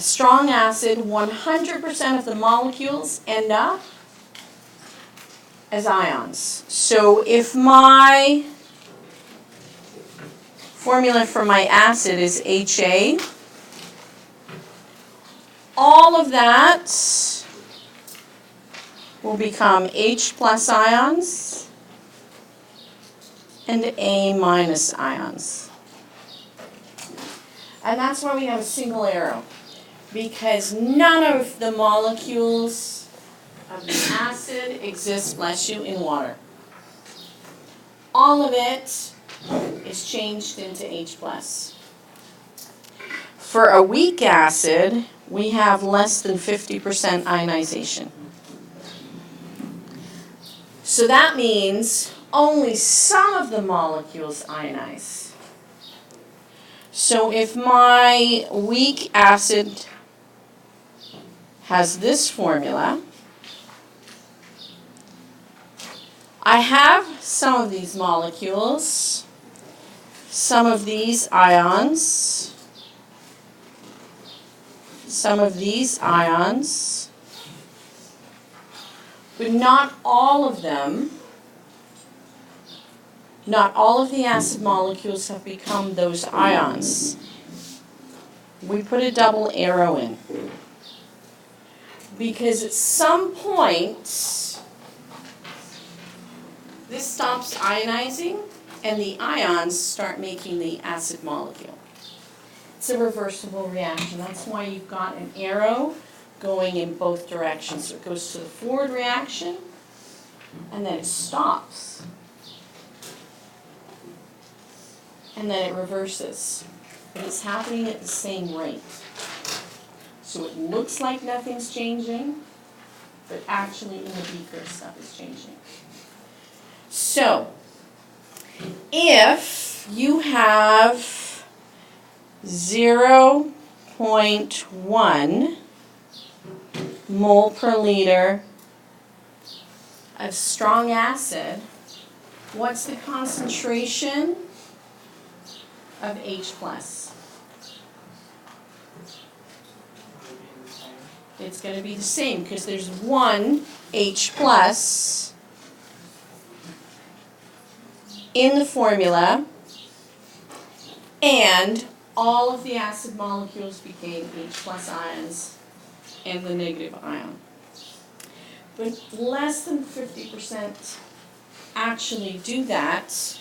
strong acid, 100% of the molecules end up as ions. So if my formula for my acid is HA, all of that will become H plus ions and A minus ions. And that's why we have a single arrow, because none of the molecules of the acid exist, bless you, in water. All of it is changed into H plus. For a weak acid, we have less than 50% ionization. So that means only some of the molecules ionize. So if my weak acid has this formula, I have some of these molecules, some of these ions, some of these ions, but not all of them. Not all of the acid molecules have become those ions. We put a double arrow in, because at some point this stops ionizing and the ions start making the acid molecule. It's a reversible reaction. That's why you've got an arrow going in both directions. So it goes to the forward reaction and then it stops. And then it reverses. But it's happening at the same rate. So it looks like nothing's changing, but actually in the beaker stuff is changing. So, if you have 0.1 mole per liter of strong acid, what's the concentration of H plus? It's going to be the same because there's one H plus in the formula, and all of the acid molecules became H plus ions and the negative ion. But less than 50% actually do that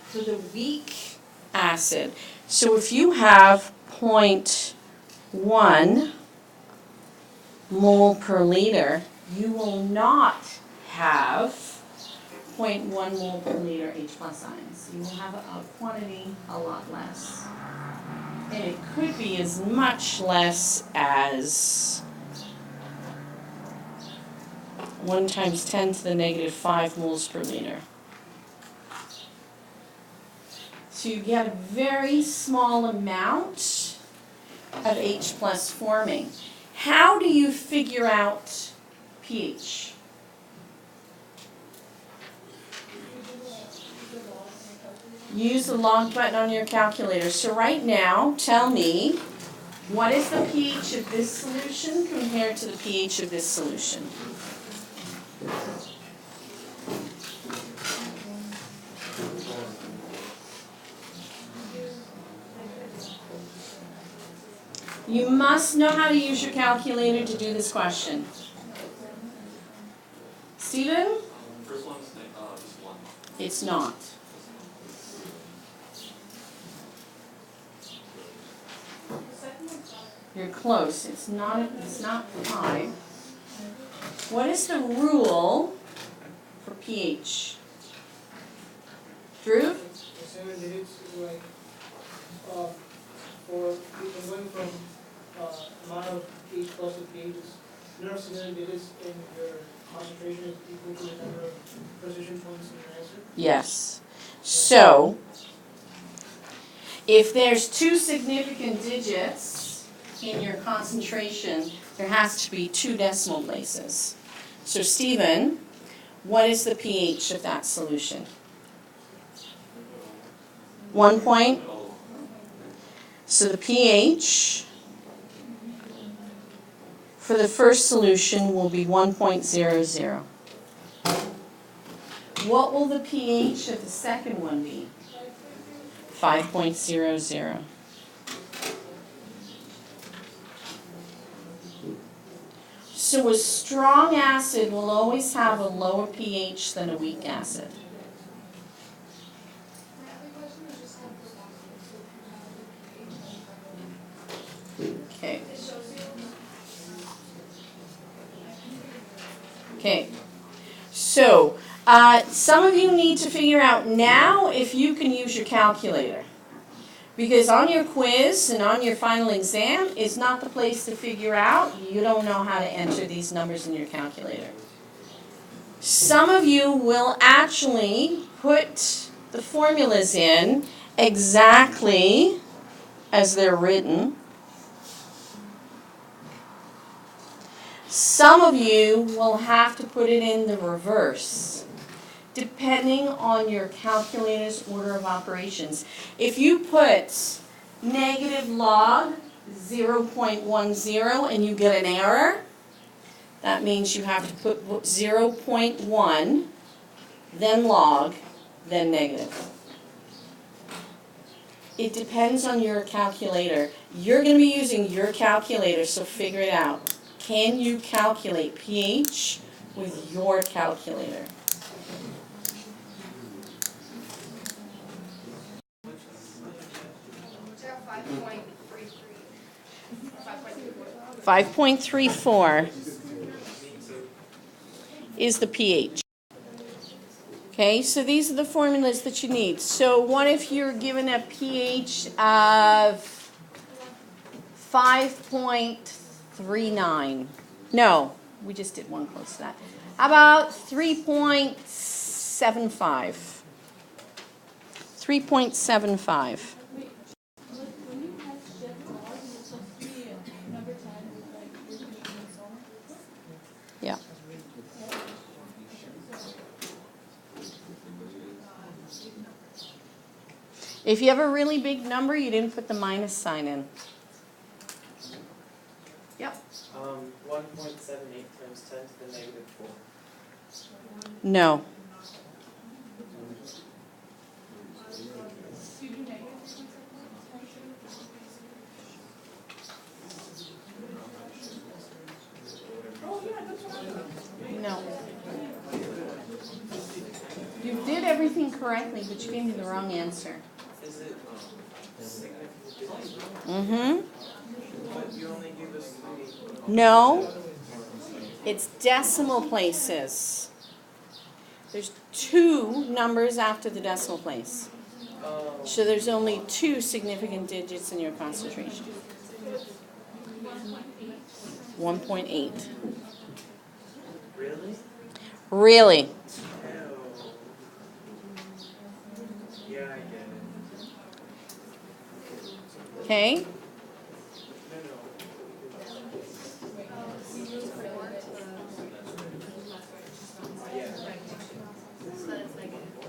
for the weak acid. So if you have 0.1 mole per liter, you will not have 0.1 mole per liter H plus ions. You will have a quantity a lot less. And it could be as much less as 1 times 10 to the negative 5 moles per liter. So you get a very small amount of H plus forming. How do you figure out pH? Use the log button on your calculator. So right now, tell me, what is the pH of this solution compared to the pH of this solution? You must know how to use your calculator to do this question. Stephen? First one's just 1. It's not. You're close. It's not 5. What is the rule for pH? Drew? 7 digits is like for going from amount of H plus to pH, the number of 7 digits in your concentration is equal to the number of precision points in your answer? Yes. So, if there's 2 significant digits in your concentration, there has to be 2 decimal places. So, Stephen, what is the pH of that solution? 1 point? So the pH for the first solution will be 1.00. What will the pH of the second one be? 5.00. So a strong acid will always have a lower pH than a weak acid. Okay. Okay. So, some of you need to figure out now if you can use your calculator. Because on your quiz and on your final exam is not the place to figure out. You don't know how to enter these numbers in your calculator. Some of you will actually put the formulas in exactly as they're written. Some of you will have to put it in the reverse, depending on your calculator's order of operations. If you put negative log 0.10 and you get an error, that means you have to put 0.1, then log, then negative. It depends on your calculator. You're going to be using your calculator, so figure it out. Can you calculate pH with your calculator? $5.33. 5.34 is the pH. Okay, so these are the formulas that you need. So what if you're given a pH of 5.39? No, we just did one close to that. How about 3.75? 3.75. Yeah. If you have a really big number, you didn't put the minus sign in. Yep. 1.78 times 10 to the negative 4. No. No. You did everything correctly, but you gave me the wrong answer. Is it significant? Mm-hmm. But you only give us 3. No. It's decimal places. There's 2 numbers after the decimal place. So there's only 2 significant digits in your concentration. 1.8. Really? Really? Oh. Yeah, I get it. Okay? No. Yeah.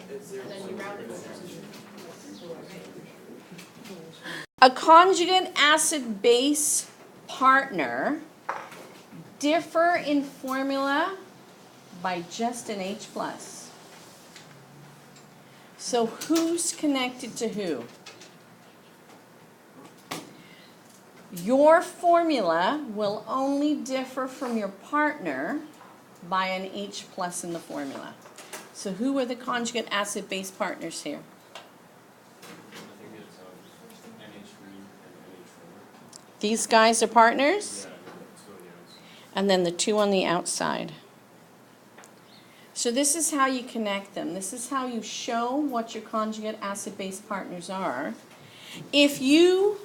It's 0. A conjugate acid-base partner differ in formula by just an H+. So who's connected to who? Your formula will only differ from your partner by an H+ in the formula. So who are the conjugate acid-base partners here? I think it's NH3 and NH4. These guys are partners? Yeah, let's go to the outside. And then the 2 on the outside. So this is how you connect them. This is how you show what your conjugate acid-base partners are. If you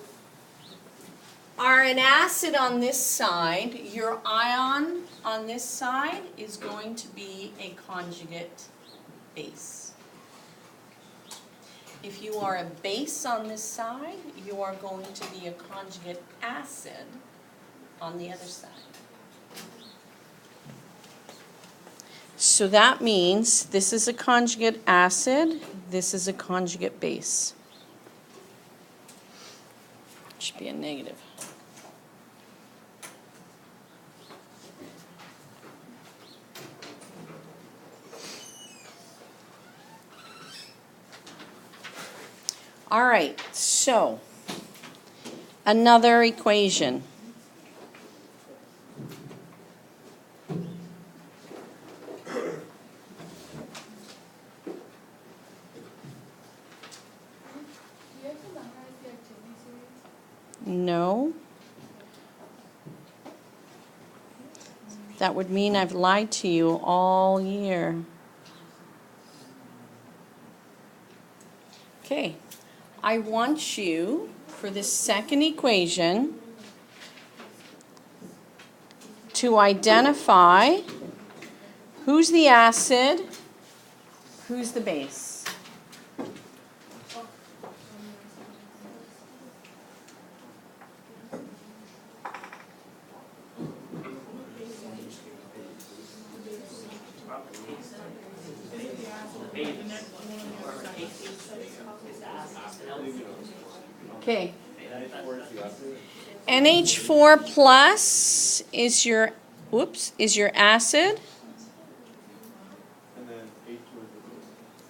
are an acid on this side, your ion on this side is going to be a conjugate base. If you are a base on this side, you are going to be a conjugate acid on the other side. So that means this is a conjugate acid, this is a conjugate base. Should be a negative. All right, so another equation. No. That would mean I've lied to you all year. Okay, I want you, for this second equation, to identify who's the acid, who's the base. Okay. NH4 plus is your, is your acid. And then H2 is the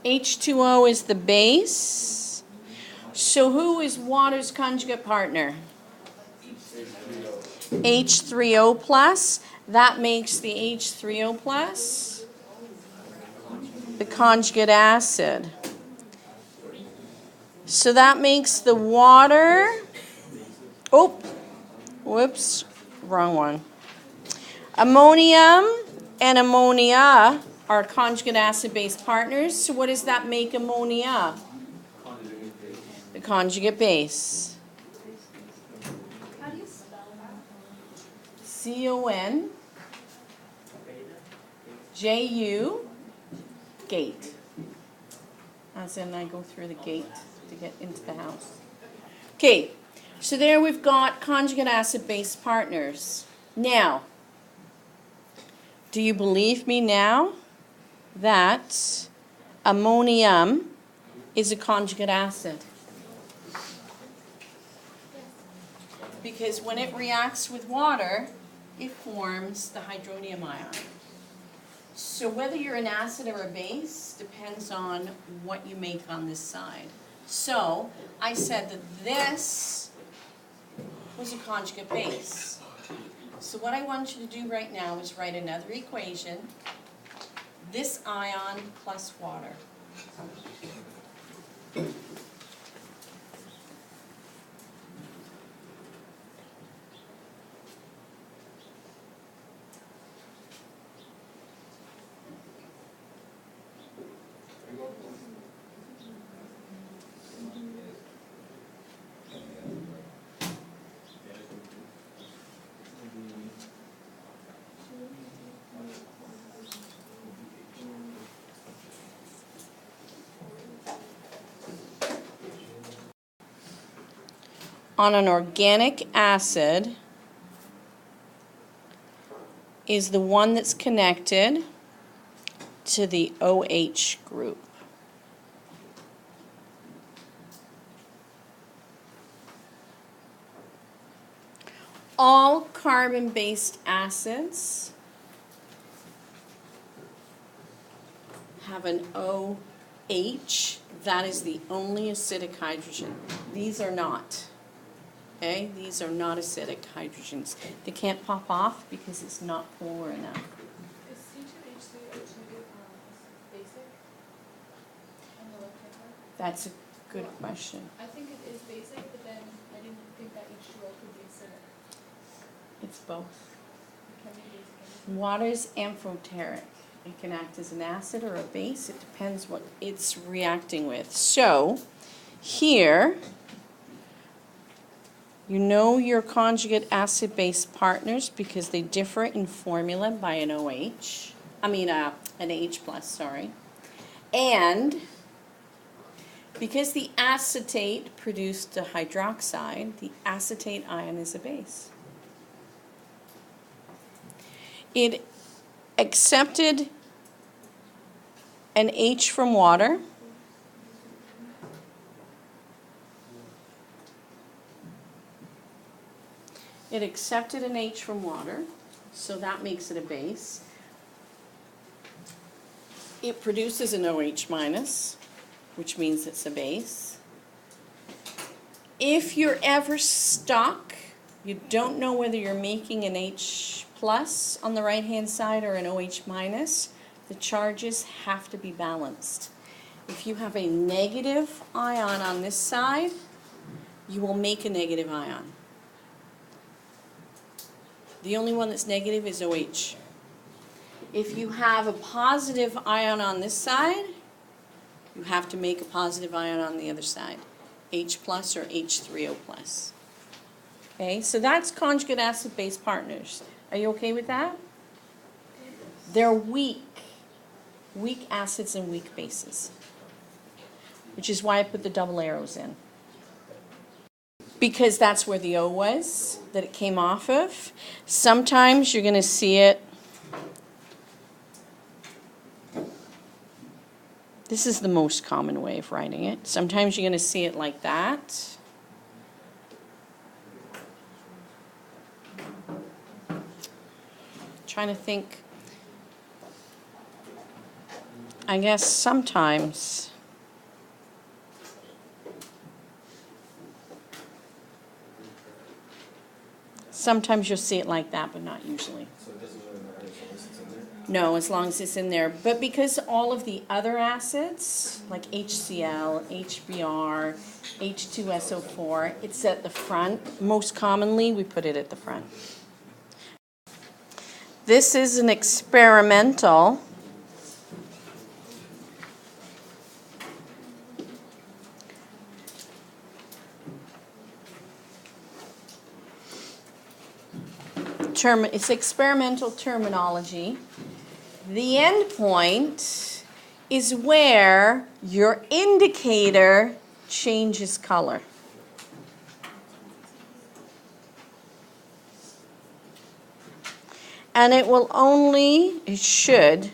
base. H2O is the base. So who is water's conjugate partner? H3O plus. That makes the H3O plus the conjugate acid. So that makes the water, whoops, wrong one. Ammonium and ammonia are conjugate acid-base partners. So what does that make ammonia? The conjugate base. How do you spell that? CONJU, gate. As in I go through the gate to get into the house. Okay, so there we've got conjugate acid-base partners. Now, do you believe me now that ammonium is a conjugate acid? Because when it reacts with water, it forms the hydronium ion. So whether you're an acid or a base depends on what you make on this side. So I said that this was a conjugate base. So what I want you to do right now is write another equation. This ion plus water. On an organic acid is the one that's connected to the OH group. All carbon-based acids have an OH. That is the only acidic hydrogen. These are not. Okay, these are not acidic hydrogens. They can't pop off because it's not polar enough. Is C2H3O2 basic on the left hand side? That's a good question. I think it is basic, but then I didn't think that H2O could be acidic. It's both. It can be basic. Water's amphoteric. It can act as an acid or a base. It depends what it's reacting with. So, here, you know your conjugate acid-base partners because they differ in formula by an OH. An H plus, sorry. And because the acetate produced a hydroxide, the acetate ion is a base. It accepted an H from water. It accepted an H from water, so that makes it a base. It produces an OH minus, which means it's a base. If you're ever stuck, you don't know whether you're making an H plus on the right-hand side or an OH minus, the charges have to be balanced. If you have a negative ion on this side, you will make a negative ion. The only one that's negative is OH. If you have a positive ion on this side, you have to make a positive ion on the other side, H plus or H3O plus. Okay, so that's conjugate acid-base partners. Are you okay with that? They're weak acids and weak bases, which is why I put the double arrows in. Because that's where the O was, that it came off of. Sometimes you're going to see it. This is the most common way of writing it. Sometimes you're going to see it like that. Trying to think. I guess sometimes. Sometimes you'll see it like that, but not usually. So it doesn't really matter as long as it's in there? No, as long as it's in there. But because all of the other acids, like HCl, HBr, H2SO4, it's at the front. Most commonly, we put it at the front. This is an experimental it's experimental terminology. The end point is where your indicator changes color. And it should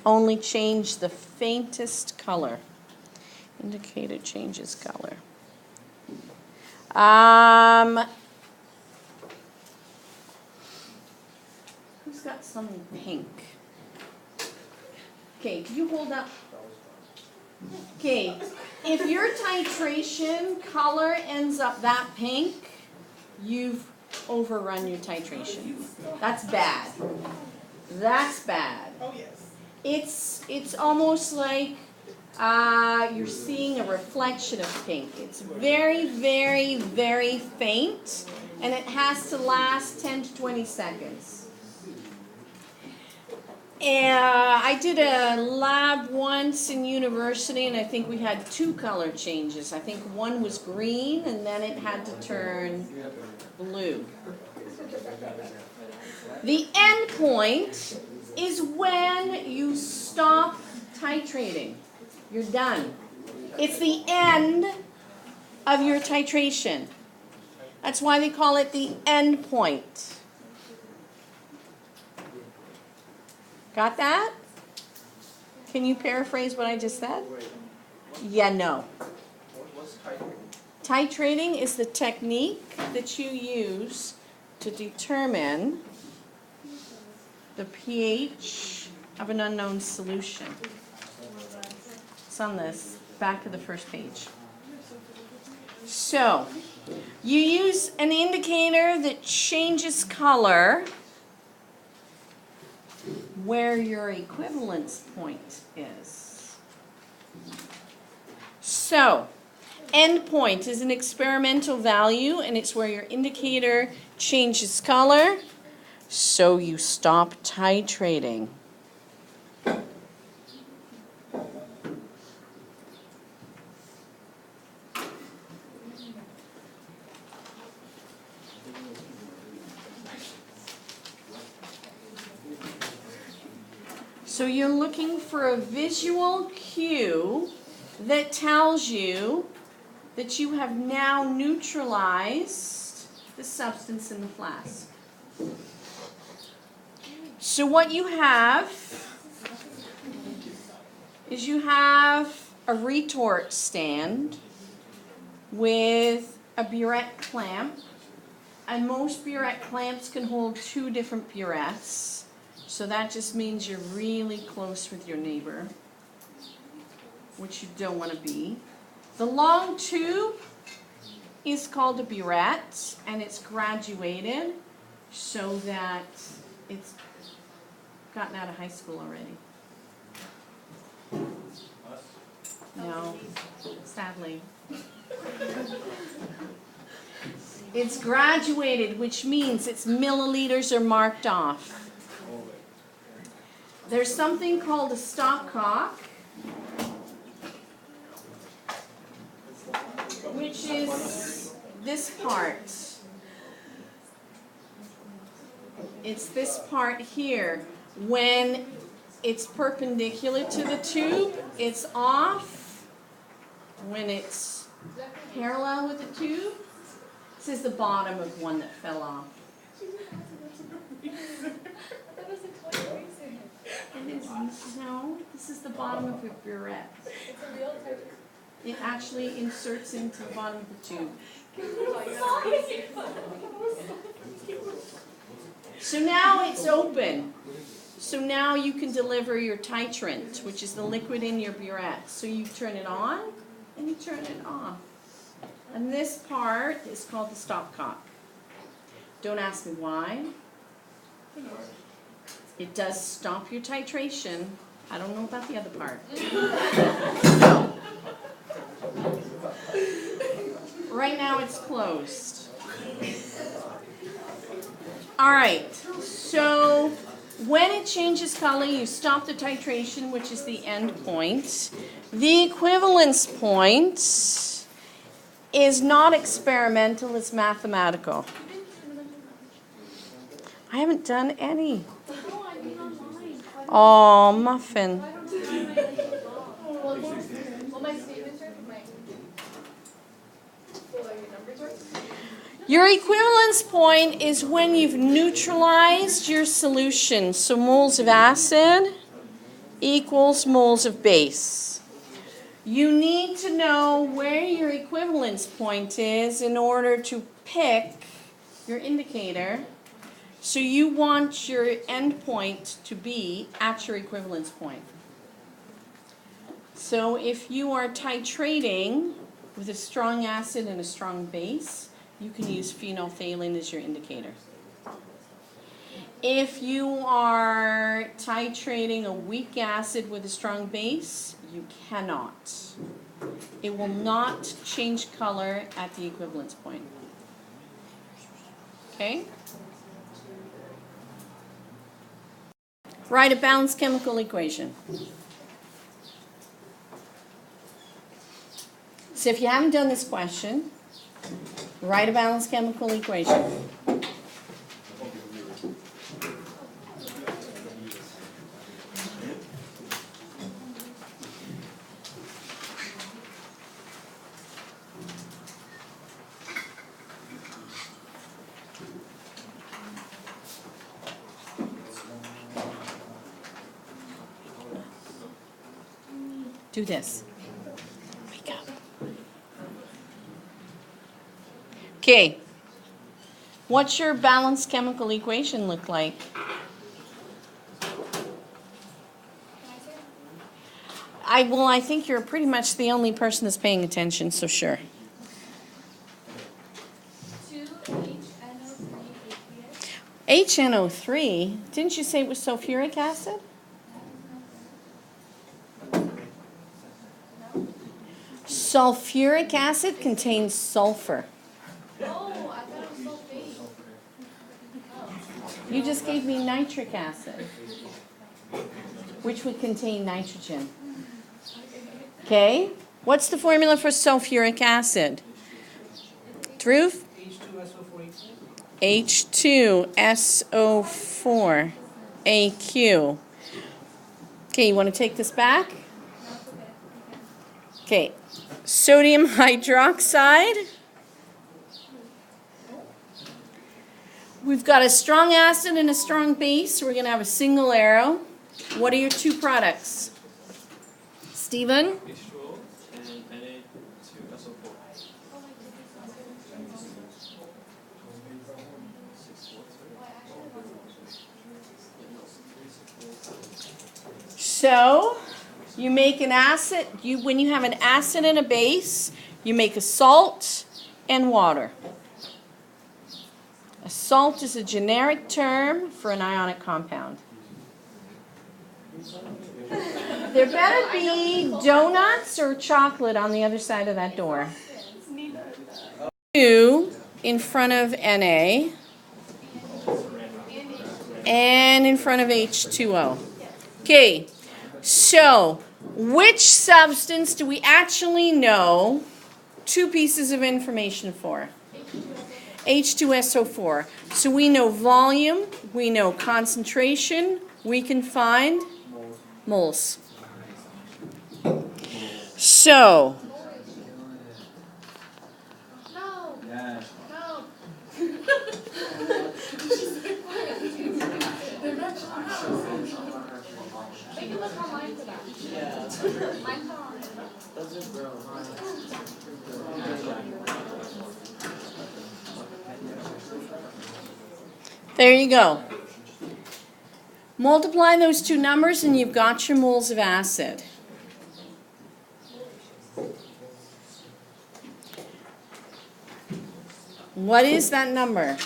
only change the faintest color. Indicator changes color. Who's got some pink? Okay, can you hold up? Okay, if your titration color ends up that pink, you've overrun your titration. That's bad. That's bad. Oh, yes. It's almost like you're seeing a reflection of pink. It's very, very, very faint, and it has to last 10 to 20 seconds. I did a lab once in university, and I think we had 2 color changes. I think one was green, and then it had to turn blue. The end point is when you stop titrating. You're done. It's the end of your titration. That's why they call it the end point. Got that? Can you paraphrase what I just said? Yeah, no. What's titrating? Titrating is the technique that you use to determine the pH of an unknown solution. It's on this back of the first page. So, you use an indicator that changes color where your equivalence point is. So, end point is an experimental value, and it's where your indicator changes color, so you stop titrating. So you're looking for a visual cue that tells you that you have now neutralized the substance in the flask. So what you have is you have a retort stand with a burette clamp, and most burette clamps can hold 2 different burettes. So that just means you're really close with your neighbor, which you don't want to be. The long tube is called a burette, and it's graduated so that it's gotten out of high school already. No, sadly. It's graduated, which means its milliliters are marked off. There's something called a stopcock, which is this part. It's this part here. When it's perpendicular to the tube, it's off. When it's parallel with the tube, this is the bottom of one that fell off. I thought it was a toy eraser. It is, no, this is the bottom of your burette. It's a real type. It actually inserts into the bottom of the tube. So now it's open. So now you can deliver your titrant, which is the liquid in your burette. So you turn it on and you turn it off. And this part is called the stopcock. Don't ask me why. It does stop your titration. I don't know about the other part. So, right now it's closed. All right, so when it changes color, you stop the titration, which is the end point. The equivalence point is not experimental, it's mathematical. I haven't done any. No, I mean online. Oh, muffin. I don't do well, my statements are my. Well, your numbers are. Your equivalence point is when you've neutralized your solution. So moles of acid equals moles of base. You need to know where your equivalence point is in order to pick your indicator. So you want your endpoint to be at your equivalence point. So if you are titrating with a strong acid and a strong base, you can use phenolphthalein as your indicator. If you are titrating a weak acid with a strong base, you cannot. It will not change color at the equivalence point. Okay? Write a balanced chemical equation. So if you haven't done this question, write a balanced chemical equation. Do this. Wake up. Okay. What's your balanced chemical equation look like? Can I say? I think you're pretty much the only person that's paying attention, so sure. 2HNO3 HNO3, didn't you say it was sulfuric acid? Sulfuric acid contains sulfur. Oh, I thought it was sulfate. You just gave me nitric acid, which would contain nitrogen. Okay? What's the formula for sulfuric acid? Dhruv? H2SO4. H2SO4AQ. Okay, you want to take this back? Okay. Sodium hydroxide. We've got a strong acid and a strong base. So we're going to have a single arrow. What are your two products? Stephen? H2O and Na2SO4. So, you make an acid, when you have an acid and a base, you make a salt, and water. A salt is a generic term for an ionic compound. There better be donuts or chocolate on the other side of that door. 2 in front of Na and in front of H2O. Okay, so which substance do we actually know 2 pieces of information for? H2SO4. So we know volume, we know concentration, we can find moles. So, No, Yes. no. Make it look online for that. Yeah, Mine's not on. those are grown. there you go. Multiply those 2 numbers and you've got your moles of acid. What is that number?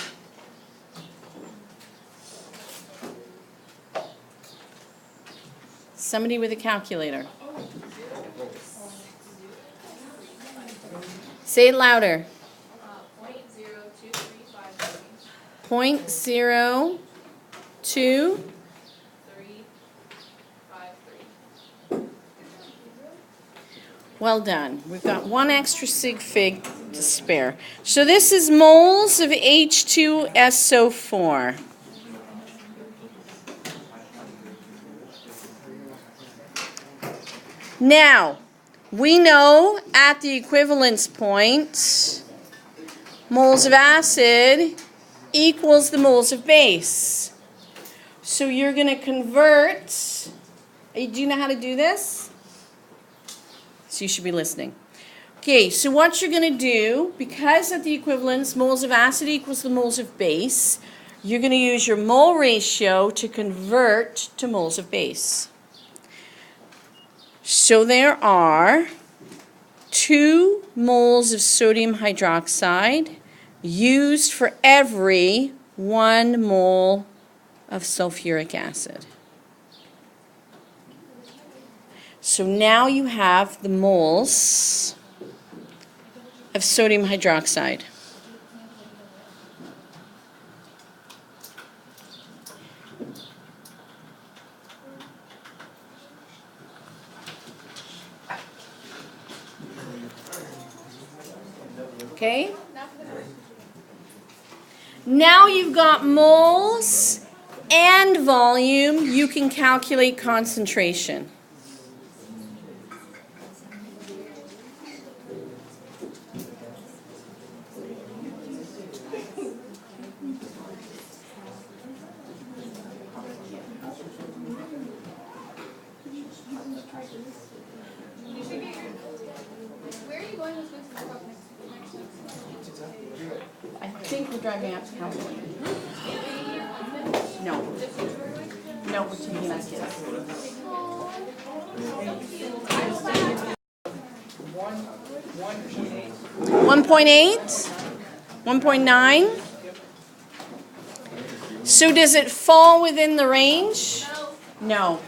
Somebody with a calculator. Say it louder. 0.02353. 0.02. 353. Well done. We've got 1 extra sig fig to spare. So this is moles of H2SO4. Now, we know at the equivalence point, moles of acid equals the moles of base. So you're going to convert. Do you know how to do this? So you should be listening. Okay, so what you're going to do, because at the equivalence, moles of acid equals the moles of base, you're going to use your mole ratio to convert to moles of base. So there are 2 moles of sodium hydroxide used for every 1 mole of sulfuric acid. So now you have the moles of sodium hydroxide. Okay? Now you've got moles and volume, you can calculate concentration. Where are you going with this talk next I think we're driving out to California. No. No, we're taking our kids. 1.8? 1.9? So does it fall within the range? No. No.